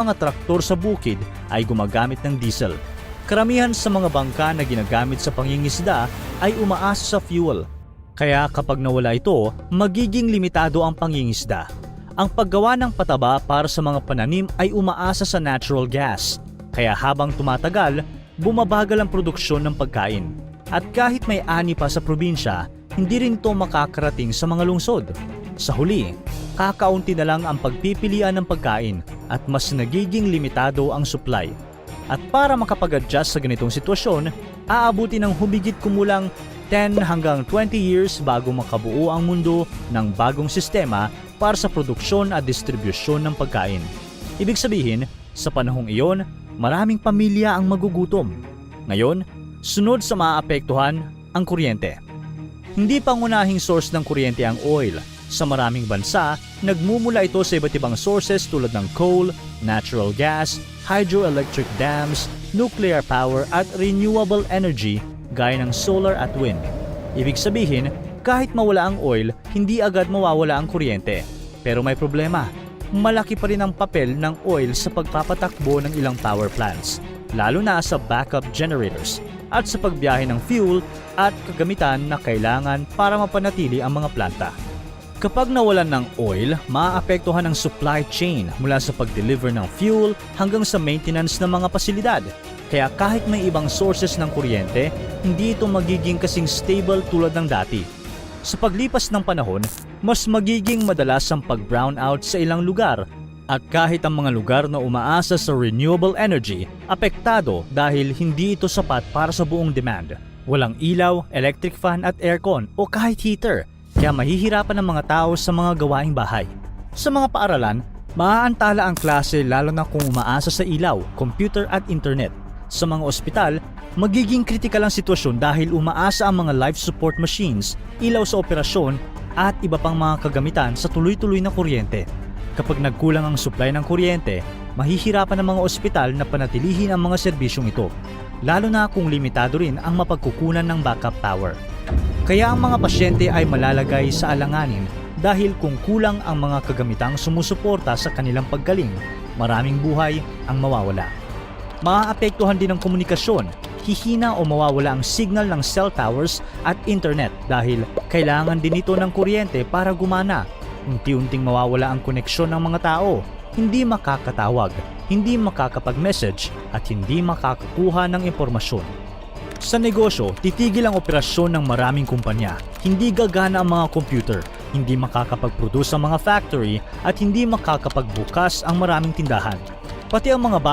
mga traktor sa bukid ay gumagamit ng diesel. Karamihan sa mga bangka na ginagamit sa pangingisda ay umaasa sa fuel. Kaya kapag nawala ito, magiging limitado ang pangingisda. Ang paggawa ng pataba para sa mga pananim ay umaasa sa natural gas. Kaya habang tumatagal, bumabagal ang produksyon ng pagkain. At kahit may ani pa sa probinsya, hindi rin ito makakarating sa mga lungsod. Sa huli, kakaunti na lang ang pagpipilian ng pagkain at mas nagiging limitado ang supply. At para makapag-adjust sa ganitong sitwasyon, aabuti ng humigit kumulang 10 hanggang 20 years bago makabuo ang mundo ng bagong sistema para sa produksyon at distribusyon ng pagkain. Ibig sabihin, sa panahong iyon, maraming pamilya ang magugutom. Ngayon, sunod sa maaapektuhan, ang kuryente. Hindi pangunahing source ng kuryente ang oil. Sa maraming bansa, nagmumula ito sa iba't ibang sources tulad ng coal, natural gas, hydroelectric dams, nuclear power at renewable energy gaya ng solar at wind. Ibig sabihin, kahit mawala ang oil, hindi agad mawawala ang kuryente. Pero may problema. Malaki pa rin ang papel ng oil sa pagpapatakbo ng ilang power plants, lalo na sa backup generators at sa pagbiyahe ng fuel at kagamitan na kailangan para mapanatili ang mga planta. Kapag nawalan ng oil, maaapektuhan ang supply chain mula sa pag-deliver ng fuel hanggang sa maintenance ng mga pasilidad. Kaya kahit may ibang sources ng kuryente, hindi ito magiging kasing stable tulad ng dati. Sa paglipas ng panahon, mas magiging madalas ang pag-brownout sa ilang lugar. At kahit ang mga lugar na umaasa sa renewable energy, apektado dahil hindi ito sapat para sa buong demand. Walang ilaw, electric fan at aircon o kahit heater, kaya mahihirapan ang mga tao sa mga gawaing bahay. Sa mga paaralan, maaantala ang klase lalo na kung umaasa sa ilaw, computer at internet. Sa mga ospital, magiging kritikal ang sitwasyon dahil umaasa ang mga life support machines, ilaw sa operasyon at iba pang mga kagamitan sa tuloy-tuloy na kuryente. Kapag nagkulang ang supply ng kuryente, mahihirapan ang mga ospital na panatilihin ang mga serbisyong ito, lalo na kung limitado rin ang mapagkukunan ng backup power. Kaya ang mga pasyente ay malalagay sa alanganin dahil kung kulang ang mga kagamitang sumusuporta sa kanilang paggaling, maraming buhay ang mawawala. Maaapektuhan din ang komunikasyon, hihina o mawawala ang signal ng cell towers at internet dahil kailangan din ito ng kuryente para gumana. Unti-unting mawawala ang koneksyon ng mga tao, hindi makakatawag, hindi makakapag-message at hindi makakakuha ng impormasyon. Sa negosyo, titigil ang operasyon ng maraming kumpanya. Hindi gagana ang mga computer, hindi makakapag-produce ang mga factory at hindi makakapagbukas ang maraming tindahan. Pati ang mga